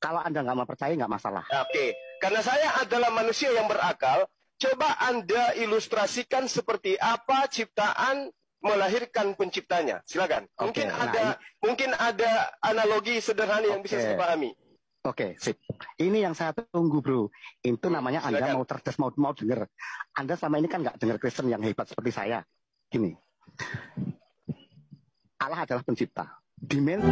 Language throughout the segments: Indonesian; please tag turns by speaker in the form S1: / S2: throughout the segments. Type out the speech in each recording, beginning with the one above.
S1: Kalau Anda nggak mau percaya, nggak masalah.
S2: Oke, karena saya adalah manusia yang berakal, coba Anda ilustrasikan seperti apa ciptaan melahirkan penciptanya. Silakan.
S1: Oke,
S2: Mungkin ada analogi sederhana yang bisa saya pahami.
S1: Oke, sip. Ini yang saya tunggu, bro. Itu namanya
S2: silakan.
S1: Anda mau cerdas, mau dengar. Anda selama ini kan nggak dengar Kristen yang hebat seperti saya. Gini, Allah adalah pencipta. Dimensi.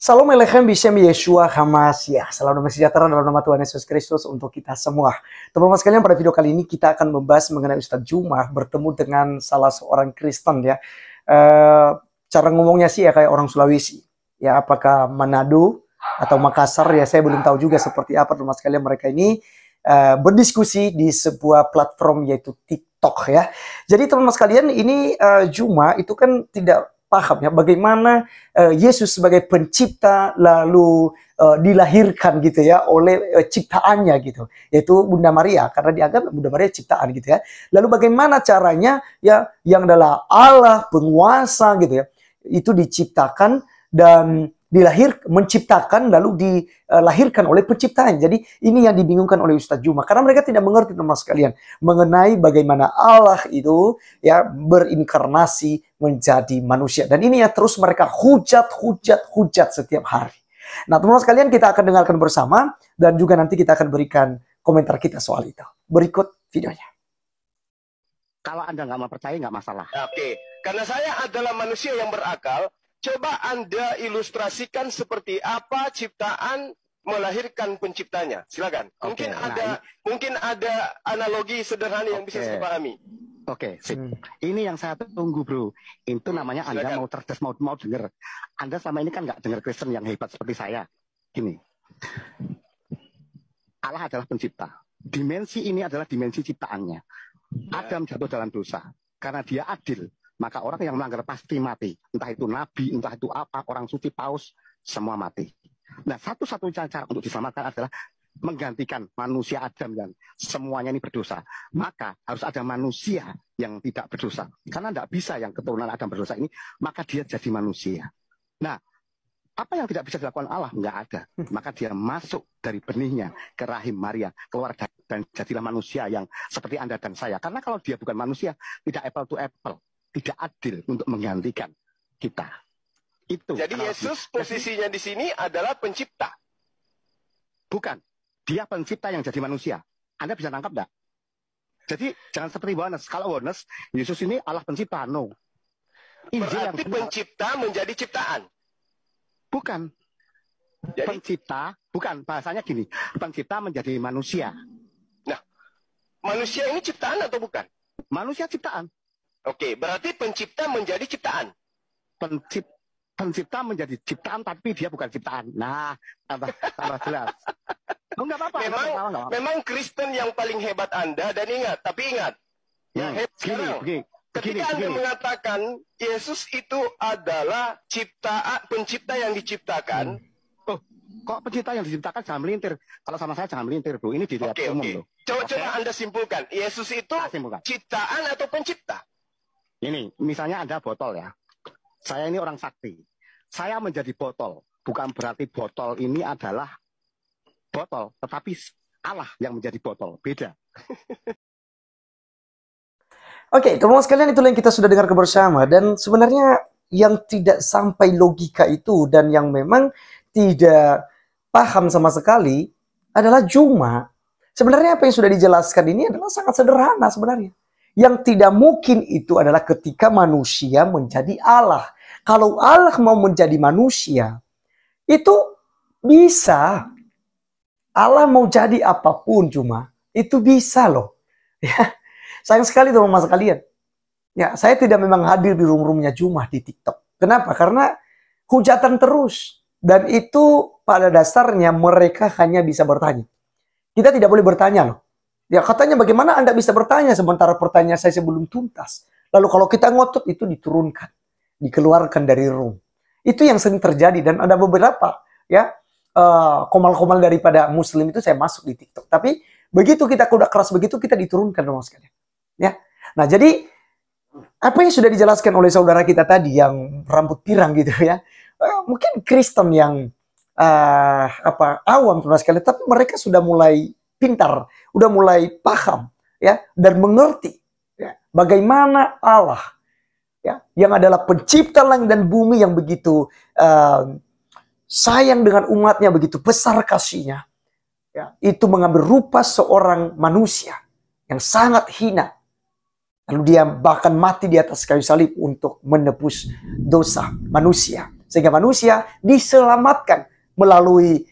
S3: Salam Elechem Bishem Yeshua HaMashiach. Salam damai sejahtera dalam nama Tuhan Yesus Kristus untuk kita semua. Teman-teman sekalian, pada video kali ini kita akan membahas mengenai Ustadz Juma bertemu dengan salah seorang Kristen ya. Cara ngomongnya sih ya kayak orang Sulawesi. Ya, apakah Manado atau Makassar ya, saya belum tahu juga seperti apa. Teman-teman sekalian, mereka ini berdiskusi di sebuah platform yaitu TikTok ya. Jadi teman-teman sekalian, ini Juma itu kan tidak paham ya bagaimana Yesus sebagai pencipta lalu dilahirkan gitu ya oleh ciptaannya gitu, yaitu Bunda Maria, karena dianggap Bunda Maria ciptaan gitu ya. Lalu bagaimana caranya ya yang adalah Allah penguasa gitu ya, itu diciptakan dan menciptakan lalu dilahirkan oleh penciptaan. Jadi ini yang dibingungkan oleh Ustadz Juma, karena mereka tidak mengerti teman sekalian mengenai bagaimana Allah itu ya berinkarnasi menjadi manusia. Dan ini ya terus mereka hujat setiap hari. Nah teman-teman sekalian, kita akan dengarkan bersama dan juga nanti kita akan berikan komentar kita soal itu. Berikut videonya.
S1: Kalau Anda nggak mau percaya, nggak masalah.
S2: Oke, karena saya adalah manusia yang berakal, coba Anda ilustrasikan seperti apa ciptaan melahirkan penciptanya. Silakan. Mungkin ada analogi sederhana yang bisa saya pahami.
S1: Oke, sip. Ini yang saya tunggu, bro. Itu namanya Anda mau cerdas, mau dengar. Anda selama ini kan nggak dengar Kristen yang hebat seperti saya. Gini, Allah adalah pencipta. Dimensi ini adalah dimensi ciptaannya. Adam jatuh dalam dosa karena dia adil. Maka orang yang melanggar pasti mati. Entah itu nabi, entah itu apa, orang suci, paus, semua mati. Nah, satu-satunya cara untuk diselamatkan adalah menggantikan manusia Adam yang semuanya ini berdosa. Maka harus ada manusia yang tidak berdosa. Karena tidak bisa yang keturunan Adam berdosa ini, maka dia jadi manusia. Nah, apa yang tidak bisa dilakukan Allah? Nggak ada. Maka dia masuk dari benihnya ke rahim Maria, keluar dan jadilah manusia yang seperti Anda dan saya. Karena kalau dia bukan manusia, tidak apple to apple. Tidak adil untuk menggantikan kita. Itu.
S2: Jadi Yesus posisinya di sini adalah pencipta.
S1: Bukan. Dia pencipta yang jadi manusia. Anda bisa tangkap enggak? Jadi jangan seperti Yohanes. Kalau Yohanes, Yesus ini Allah pencipta. No.
S2: Berarti pencipta menjadi ciptaan.
S1: Bukan. Jadi, pencipta, bukan. Bahasanya gini. Pencipta menjadi manusia.
S2: Nah, manusia ini ciptaan atau bukan?
S1: Manusia ciptaan.
S2: Oke, berarti pencipta menjadi ciptaan.
S1: Pencipta menjadi ciptaan, tapi dia bukan ciptaan. Nah, tambah jelas. Enggak apa-apa.
S2: Memang Kristen yang paling hebat Anda, dan ingat, yang hebat sekarang. Ketika Anda mengatakan Yesus itu adalah pencipta yang diciptakan.
S1: Kok pencipta yang diciptakan jangan melintir. Kalau sama saya jangan melintir, bro. Ini dilihat umum loh.
S2: Coba Anda simpulkan. Yesus itu ciptaan atau pencipta?
S1: Ini, misalnya Anda botol ya. Saya ini orang sakti. Saya menjadi botol. Bukan berarti botol ini adalah botol. Tetapi Allah yang menjadi botol. Beda.
S3: Oke, teman-teman sekalian, itulah yang kita sudah dengar bersama. Dan sebenarnya yang tidak sampai logika itu dan yang memang tidak paham sama sekali adalah Juma. Sebenarnya apa yang sudah dijelaskan ini adalah sangat sederhana sebenarnya. Yang tidak mungkin itu adalah ketika manusia menjadi Allah. Kalau Allah mau menjadi manusia, itu bisa. Allah mau jadi apapun Juma, itu bisa loh. Ya, sayang sekali teman-teman sekalian. Ya, saya tidak memang hadir di room-roomnya Juma di TikTok. Kenapa? Karena hujatan terus. Dan itu pada dasarnya mereka hanya bisa bertanya. Kita tidak boleh bertanya loh. Ya katanya bagaimana Anda bisa bertanya sementara pertanyaan saya sebelum tuntas. Lalu kalau kita ngotot itu diturunkan. Dikeluarkan dari room. Itu yang sering terjadi, dan ada beberapa ya komal-komal daripada Muslim itu saya masuk di TikTok. Tapi begitu kita udah keras begitu, kita diturunkan teman sekalian. Ya, nah jadi apa yang sudah dijelaskan oleh saudara kita tadi yang rambut pirang gitu ya, mungkin Kristen yang awam teman sekalian, tapi mereka sudah mulai pintar, udah mulai paham ya, dan mengerti ya, bagaimana Allah ya, yang adalah pencipta langit dan bumi yang begitu sayang dengan umatnya, begitu besar kasihnya ya, itu mengambil rupa seorang manusia yang sangat hina, lalu dia bahkan mati di atas kayu salib untuk menebus dosa manusia, sehingga manusia diselamatkan melalui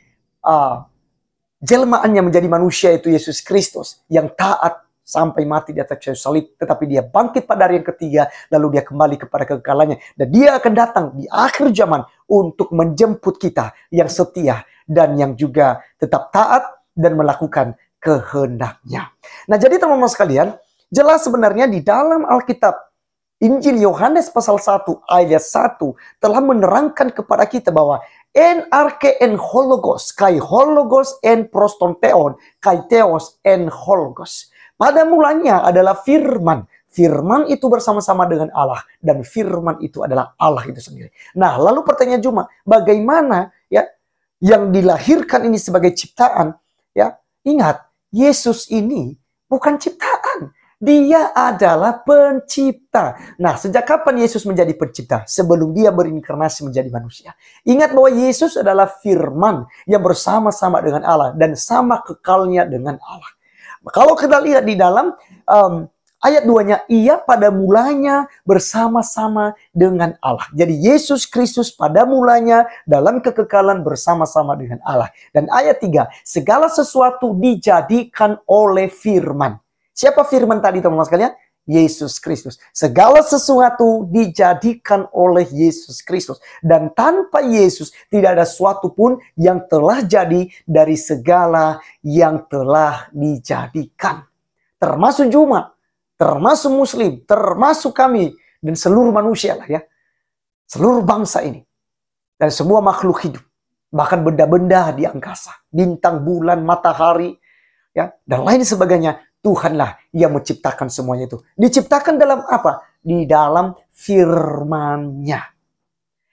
S3: jelmaannya menjadi manusia, itu Yesus Kristus yang taat sampai mati di atas kayu salib, tetapi dia bangkit pada hari yang ketiga, lalu dia kembali kepada kekekalannya, dan dia akan datang di akhir zaman untuk menjemput kita yang setia dan yang juga tetap taat dan melakukan kehendaknya. Nah, jadi teman-teman sekalian, jelas sebenarnya di dalam Alkitab, Injil Yohanes pasal 1 ayat 1 telah menerangkan kepada kita bahwa en arche en hologos, kai hologos en prostonteon, kai theos en hologos. Pada mulanya adalah firman. Firman itu bersama-sama dengan Allah, dan firman itu adalah Allah itu sendiri. Nah, lalu pertanyaan cuma, bagaimana ya yang dilahirkan ini sebagai ciptaan? Ya, ingat, Yesus ini bukan ciptaan. Dia adalah pencipta. Nah, sejak kapan Yesus menjadi pencipta? Sebelum dia berinkarnasi menjadi manusia. Ingat bahwa Yesus adalah firman yang bersama-sama dengan Allah dan sama kekalnya dengan Allah. Kalau kita lihat di dalam ayat 2-nya, ia pada mulanya bersama-sama dengan Allah. Jadi Yesus Kristus pada mulanya dalam kekekalan bersama-sama dengan Allah. Dan ayat 3, segala sesuatu dijadikan oleh firman. Siapa firman tadi teman-teman sekalian? Yesus Kristus. Segala sesuatu dijadikan oleh Yesus Kristus. Dan tanpa Yesus tidak ada sesuatu pun yang telah jadi dari segala yang telah dijadikan. Termasuk Juma, termasuk Muslim, termasuk kami, dan seluruh manusia lah ya. Seluruh bangsa ini. Dan semua makhluk hidup. Bahkan benda-benda di angkasa. Bintang, bulan, matahari, ya, dan lain sebagainya. Tuhanlah yang menciptakan semuanya itu. Diciptakan dalam apa? Di dalam firman-Nya.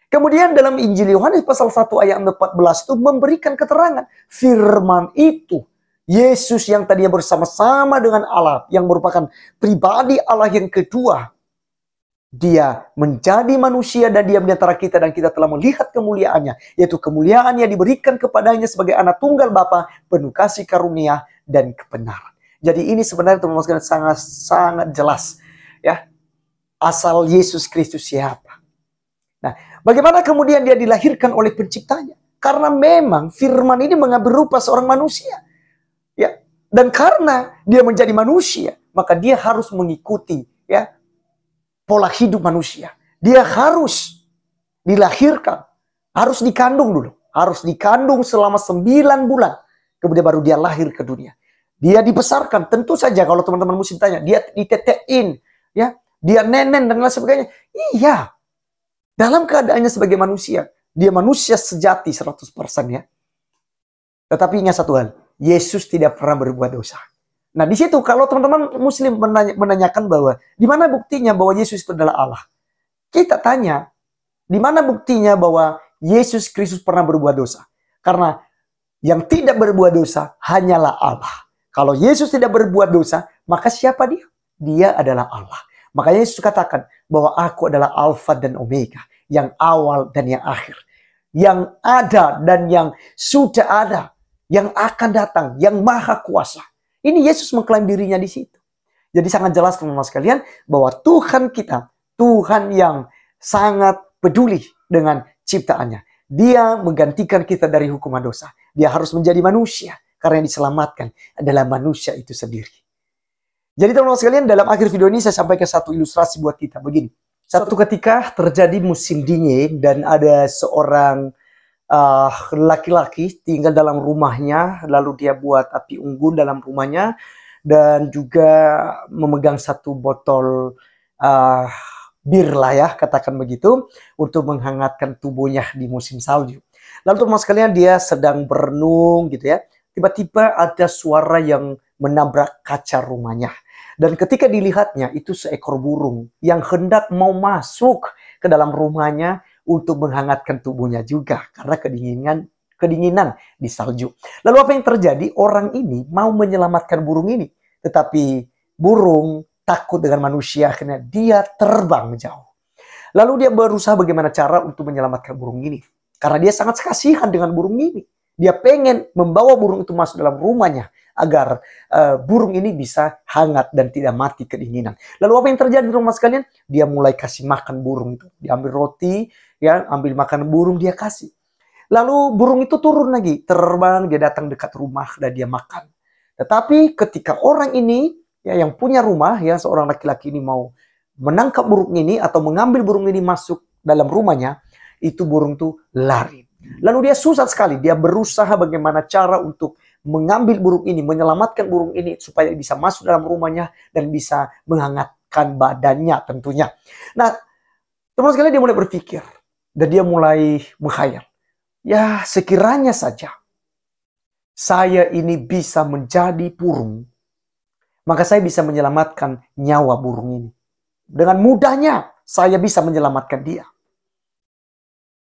S3: Kemudian dalam Injil Yohanes pasal 1 ayat 14 itu memberikan keterangan. Firman itu, Yesus yang tadinya bersama-sama dengan Allah, yang merupakan pribadi Allah yang kedua, dia menjadi manusia dan dia di antara kita, dan kita telah melihat kemuliaannya, yaitu kemuliaan yang diberikan kepadanya sebagai anak tunggal Bapa, penuh kasih karunia dan kebenaran. Jadi ini sebenarnya teman-teman sekalian sangat jelas ya, asal Yesus Kristus siapa. Nah, bagaimana kemudian dia dilahirkan oleh penciptanya? Karena memang firman ini mengambil rupa seorang manusia. Ya, dan karena dia menjadi manusia, maka dia harus mengikuti ya pola hidup manusia. Dia harus dilahirkan, harus dikandung dulu, harus dikandung selama 9 bulan, kemudian baru dia lahir ke dunia. Dia dibesarkan, tentu saja kalau teman-teman muslim tanya, dia ditetein, ya, dia nenen dan lain sebagainya. Iya, dalam keadaannya sebagai manusia, dia manusia sejati 100% ya. Tetapi ingat satu hal, Yesus tidak pernah berbuat dosa. Nah, di situ kalau teman-teman muslim menanyakan bahwa di mana buktinya bahwa Yesus itu adalah Allah? Kita tanya, di mana buktinya bahwa Yesus Kristus pernah berbuat dosa? Karena yang tidak berbuat dosa hanyalah Allah. Kalau Yesus tidak berbuat dosa, maka siapa dia? Dia adalah Allah. Makanya Yesus katakan bahwa aku adalah Alfa dan Omega, yang awal dan yang akhir, yang ada dan yang sudah ada, yang akan datang, yang maha kuasa. Ini Yesus mengklaim dirinya di situ. Jadi sangat jelas teman-teman sekalian bahwa Tuhan kita, Tuhan yang sangat peduli dengan ciptaannya. Dia menggantikan kita dari hukuman dosa. Dia harus menjadi manusia. Karena yang diselamatkan adalah manusia itu sendiri. Jadi teman-teman sekalian, dalam akhir video ini saya sampaikan satu ilustrasi buat kita. Begini. Satu ketika terjadi musim dingin dan ada seorang laki-laki tinggal dalam rumahnya. Lalu dia buat api unggun dalam rumahnya. Dan juga memegang satu botol bir lah ya, katakan begitu, untuk menghangatkan tubuhnya di musim salju. Lalu teman sekalian, dia sedang berenung gitu ya. Tiba-tiba ada suara yang menabrak kaca rumahnya. Dan ketika dilihatnya, itu seekor burung yang hendak mau masuk ke dalam rumahnya untuk menghangatkan tubuhnya juga. Karena kedinginan di salju. Lalu apa yang terjadi? Orang ini mau menyelamatkan burung ini. Tetapi burung takut dengan manusia, akhirnya dia terbang jauh. Lalu dia berusaha bagaimana cara untuk menyelamatkan burung ini. Karena dia sangat kasihan dengan burung ini. Dia pengen membawa burung itu masuk dalam rumahnya agar burung ini bisa hangat dan tidak mati kedinginan. Lalu apa yang terjadi rumah sekalian? Dia mulai kasih makan burung itu. Dia ambil roti, ya, ambil makan burung, dia kasih. Lalu burung itu turun lagi, terbang, dia datang dekat rumah dan dia makan. Tetapi ketika orang ini, ya, yang punya rumah, ya, seorang laki-laki ini mau menangkap burung ini atau mengambil burung ini masuk dalam rumahnya, itu burung tuh lari. Lalu dia susah sekali, dia berusaha bagaimana cara untuk mengambil burung ini, menyelamatkan burung ini supaya bisa masuk dalam rumahnya dan bisa menghangatkan badannya tentunya. Nah, teman sekalian, dia mulai berpikir dan dia mulai menghayal. Ya, sekiranya saja saya ini bisa menjadi burung, maka saya bisa menyelamatkan nyawa burung ini. Dengan mudahnya saya bisa menyelamatkan dia.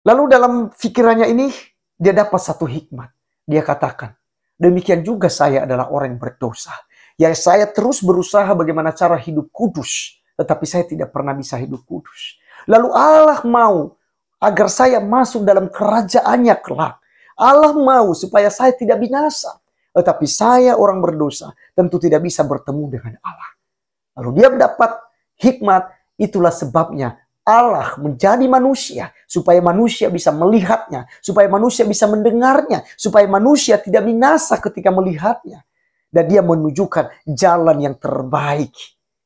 S3: Lalu dalam pikirannya ini, dia dapat satu hikmat. Dia katakan, demikian juga saya adalah orang yang berdosa. Ya, saya terus berusaha bagaimana cara hidup kudus, tetapi saya tidak pernah bisa hidup kudus. Lalu Allah mau agar saya masuk dalam kerajaannya kelak. Allah mau supaya saya tidak binasa. Tetapi saya orang berdosa, tentu tidak bisa bertemu dengan Allah. Lalu dia mendapat hikmat, itulah sebabnya Allah menjadi manusia, supaya manusia bisa melihatnya, supaya manusia bisa mendengarnya, supaya manusia tidak binasa ketika melihatnya. Dan dia menunjukkan jalan yang terbaik.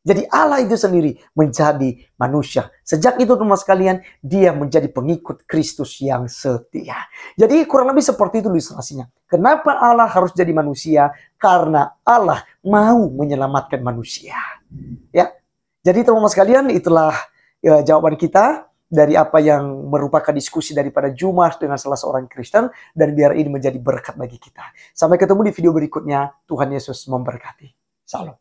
S3: Jadi Allah itu sendiri menjadi manusia. Sejak itu teman sekalian, dia menjadi pengikut Kristus yang setia. Jadi kurang lebih seperti itu ilustrasinya. Kenapa Allah harus jadi manusia? Karena Allah mau menyelamatkan manusia. Ya. Jadi teman-teman sekalian, itulah jawaban kita dari apa yang merupakan diskusi daripada Jumat dengan salah seorang Kristen, dan biar ini menjadi berkat bagi kita. Sampai ketemu di video berikutnya. Tuhan Yesus memberkati. Salam.